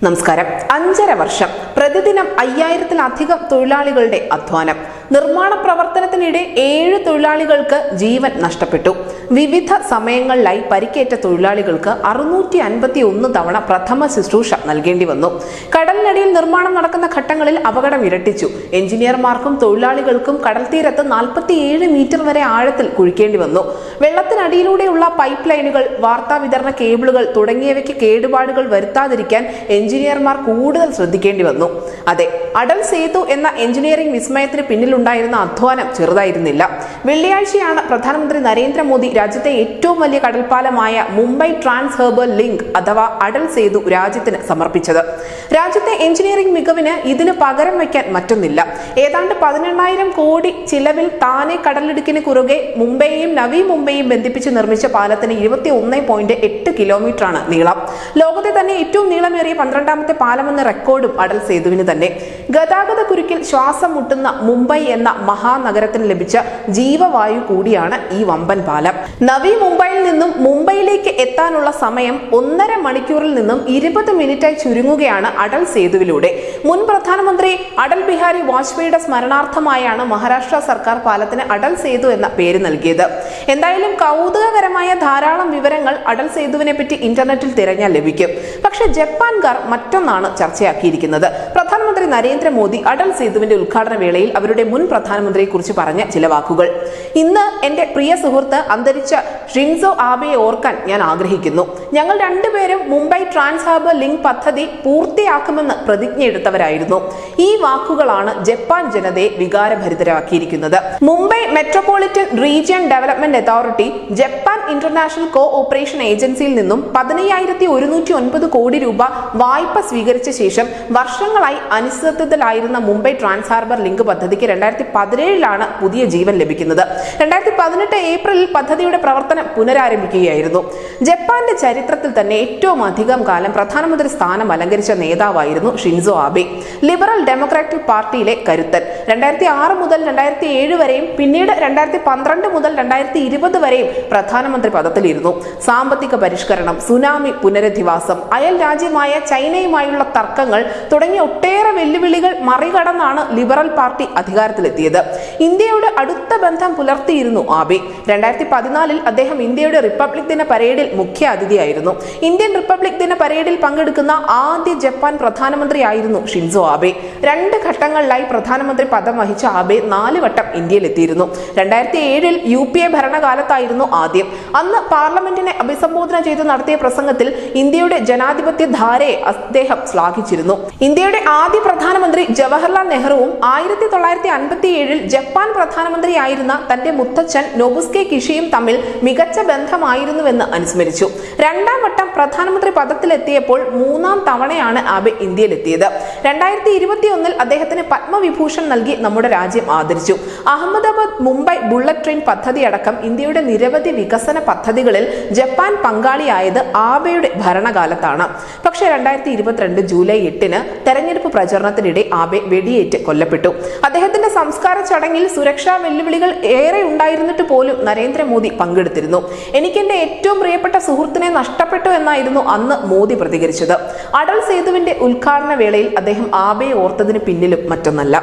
നമസ്കാരം. 5.5 വർഷം, പ്രതിദിനം 5000-ത്തിലധികം തൊഴിലാളികളുടെ അധ്വാനം. നിർമ്മാണ പ്രവർത്തനത്തിനിടെ 7 തൊഴിലാളികൾക്ക് ജീവൻ നഷ്ടപ്പെട്ടു. വിവിധ സമയങ്ങളിലായി പരിക്കേറ്റ തൊഴിലാളികൾക്ക് 651 തവണ പ്രഥമ ശുശ്രൂഷ നൽകേണ്ടി വന്നു. കടലിനടിയിൽ നിർമ്മാണം നടക്കുന്ന ഘട്ടങ്ങളിൽ അപകടം ഇരട്ടിച്ചു. എഞ്ചിനീയർമാർക്കും തൊഴിലാളികൾക്കും കടൽ തീരത്ത് 47 മീറ്റർ വരെ ആഴത്തിൽ കുഴിക്കേണ്ടി വന്നു. വെള്ളത്തിനടിയിലൂടെയുള്ള പൈപ്പ് ലൈനുകൾ, വാർത്താ വിതരണ കേബിളുകൾ തുടങ്ങിയവയ്ക്ക് കേടുപാടുകൾ വരുത്താതിരിക്കാൻ എഞ്ചിനീയർമാർ കൂടുതൽ ശ്രദ്ധിക്കേണ്ടി വന്നു. അതെ, അടൽ സേതു എന്ന എഞ്ചിനീയറിംഗ് വിസ്മയത്തിന് പിന്നിലുണ്ടായിരുന്ന അധ്വാനം ചെറുതായിരുന്നില്ല. വെള്ളിയാഴ്ചയാണ് പ്രധാനമന്ത്രി നരേന്ദ്രമോദി രാജ്യത്തെ ഏറ്റവും വലിയ കടൽപ്പാലമായ മുംബൈ ട്രാൻസ് ഹാർബർ ലിങ്ക് അഥവാ അടൽ സേതു രാജ്യത്തിന് സമർപ്പിച്ചത്. രാജ്യത്തെ എഞ്ചിനീയറിംഗ് മികവിന് ഇതിന് പകരം വയ്ക്കാൻ മറ്റൊന്നില്ല. ഏതാണ്ട് 18,000 കോടി ചിലവിൽ താനെ കടലിടുക്കിന് കുറുകെ മുംബൈയും നവി മുംബൈയും ബന്ധിപ്പിച്ച് നിർമ്മിച്ച പാലത്തിന് 21.8 കിലോമീറ്ററാണ് നീളം. ലോകത്തെ തന്നെ ഏറ്റവും നീളമേറിയ 12ാമത്തെ പാലമെന്ന റെക്കോർഡും അടൽ സേതുവിന് തന്നെ. ഗതാഗത കുരുക്കിൽ ശ്വാസം മുട്ടുന്ന മുംബൈ എന്ന മഹാനഗരത്തിന് ലഭിച്ച ജീവവായു കൂടിയാണ് ഈ വമ്പൻ പാലം. നവി മുംബൈയിൽ നിന്നും മുംബൈയിലേക്ക് എത്താനുള്ള സമയം 1.5 മണിക്കൂറിൽ നിന്നും 20 മിനിറ്റായി ചുരുങ്ങുകയാണ് അടൽ സേതുവിലൂടെ. മുൻ പ്രധാനമന്ത്രി അടൽ ബിഹാരി വാജ്പേയിയുടെ സ്മരണാർത്ഥമായാണ് മഹാരാഷ്ട്ര സർക്കാർ പാലത്തിന് അടൽ സേതു എന്ന പേര് നൽകിയത്. എന്തായാലും കൗതുകകരമായ ധാരാളം വിവരങ്ങൾ അടൽ സേതുവിനെ പറ്റി ഇന്റർനെറ്റിൽ തിരഞ്ഞാൽ ലഭിക്കും. പക്ഷെ ജപ്പാൻകാർ മറ്റൊന്നാണ് ചർച്ചയാക്കിയിരിക്കുന്നത്. പ്രധാനമന്ത്രി നരേന്ദ്രമോദി അടൽ സേതുവിന്റെ ഉദ്ഘാടന വേളയിൽ അവരുടെ മുൻ പ്രധാനമന്ത്രിയെ കുറിച്ച് പറഞ്ഞ ചില വാക്കുകൾ. ഇന്ന് എന്റെ പ്രിയ സുഹൃത്ത് അന്തരിച്ച ഷിൻസോ ആബെയെ ഓർക്കാൻ ഞാൻ ആഗ്രഹിക്കുന്നു. ഞങ്ങൾ രണ്ടുപേരും മുംബൈ ട്രാൻസ് ഹാർബർ ലിങ്ക് പദ്ധതി പൂർത്തിയാക്കുമെന്ന് പ്രതിജ്ഞയെടുത്തവരായിരുന്നു. ഈ വാക്കുകളാണ് ജപ്പാൻ ജനതയെ വികാരഭരിതരാക്കിയിരിക്കുന്നത്. Mumbai metropolitan region development authority Japan international cooperation ഏജൻസിയിൽ നിന്നും 15,109 കോടി രൂപ വായ്പ സ്വീകരിച്ച ശേഷം വർഷങ്ങളായി അനിശ്ചിതത്വത്തിലായിരുന്ന മുംബൈ ട്രാൻസ് ഹാർബർ ലിങ്ക് പദ്ധതിക്ക് 2017 പുതിയ ജീവൻ ലഭിക്കുന്നത്. 2018 ഏപ്രിലിൽ പദ്ധതിയുടെ പ്രവർത്തനം പുനരാരംഭിക്കുകയായിരുന്നു. ജപ്പാന്റെ ചരിത്രത്തിൽ തന്നെ ഏറ്റവും അധികം കാലം പ്രധാനമന്ത്രി സ്ഥാനം അലങ്കരിച്ച നേതാവായിരുന്നു ഷിൻസോ ആബെ. ലിബറൽ ഡെമോക്രാറ്റിക് പാർട്ടിയിലെ കരുത്തൻ. 2006 മുതൽ 2007 വരെയും പിന്നീട് 2012 മുതൽ 2020 വരെയും പ്രധാനമന്ത്രി പദത്തിലിരുന്നു. സാമ്പത്തിക പരിഷ്കരണം, സുനാമി പുനരധിവാസം, അയൽ രാജ്യമായ ചൈനയുമായുള്ള തർക്കങ്ങൾ തുടങ്ങിയ ഒട്ടേറെ വെല്ലുവിളികൾ മറികടന്നാണ് ലിബറൽ പാർട്ടി അധികാരത്തിലെത്തിയത്. ഇന്ത്യയുടെ അടുത്ത ബന്ധം പുലർത്തിയിരുന്നു ആബെ. 2014 അദ്ദേഹം ഇന്ത്യയുടെ റിപ്പബ്ലിക് ദിന പരേഡിൽ മുഖ്യ അതിഥിയായിരുന്നു. ഇന്ത്യൻ റിപ്പബ്ലിക് ദിന പരേഡിൽ പങ്കെടുക്കുന്ന ആദ്യ ജപ്പാൻ പ്രധാനമന്ത്രിയായിരുന്നു ഷിൻസോ ആബെ. 2 ഘട്ടങ്ങളിലായി പ്രധാനമന്ത്രി പദം വഹിച്ച ആബെ 4 വട്ടം ഇന്ത്യയിലെത്തിയിരുന്നു. 2007 UPA ഭരണകാലത്തായിരുന്നു ആദ്യം. അന്ന് പാർലമെന്റിനെ അഭിസംബോധന ചെയ്ത് നടത്തിയ പ്രസംഗത്തിൽ ഇന്ത്യയുടെ ജനാധിപത്യ ധാരയെ അദ്ദേഹം ശ്ലാഘിച്ചിരുന്നു. ഇന്ത്യയുടെ ആദ്യ പ്രധാനമന്ത്രി ജവഹർലാൽ നെഹ്റുവും 1957 ജപ്പാൻ പ്രധാനമന്ത്രിയായിരുന്ന തന്റെ മുത്തച്ഛൻ നൊബുസ്കെ കിഷിയും തമ്മിൽ മികച്ച ബന്ധമായിരുന്നുവെന്ന് അനുസ്മരിച്ചു. 2ാം വട്ടം പ്രധാനമന്ത്രി പദത്തിലെത്തിയപ്പോൾ 3ാം തവണയാണ് ആബെ ഇന്ത്യയിലെത്തിയത്. 2021 അദ്ദേഹത്തിന് പത്മവിഭൂഷൺ നൽകി നമ്മുടെ രാജ്യം ആദരിച്ചു. അഹമ്മദാബാദ് മുംബൈ ബുള്ളറ്റ് ട്രെയിൻ പദ്ധതി അടക്കം ഇന്ത്യയുടെ നിരവധി വികസന പദ്ധതികളിൽ ജപ്പാൻ പങ്കാളിയായത് ആബെയുടെ ഭരണകാലത്താണ്. പക്ഷേ 2022 ജൂലൈ 8 തെരഞ്ഞെടുപ്പ് പ്രചരണത്തിനിടെ ആബെ വെടിയേറ്റ് കൊല്ലപ്പെട്ടു. അദ്ദേഹത്തിന്റെ സംസ്കാര ചടങ്ങിൽ സുരക്ഷാ വെല്ലുവിളികൾ ഏറെ ഉണ്ടായിരുന്നിട്ട് പോലും നരേന്ദ്രമോദി പങ്കെടുത്തിരുന്നു. എനിക്ക് എന്റെ ഏറ്റവും പ്രിയപ്പെട്ട സുഹൃത്തിനെ നഷ്ടപ്പെട്ടു എന്നായിരുന്നു അന്ന് മോദി പ്രതികരിച്ചത്. അടൽ സേതുവിന്റെ ഉദ്ഘാടന വേളയിൽ അദ്ദേഹം ആബെയെ ഓർത്തതിന് പിന്നിലും മറ്റൊന്നല്ല.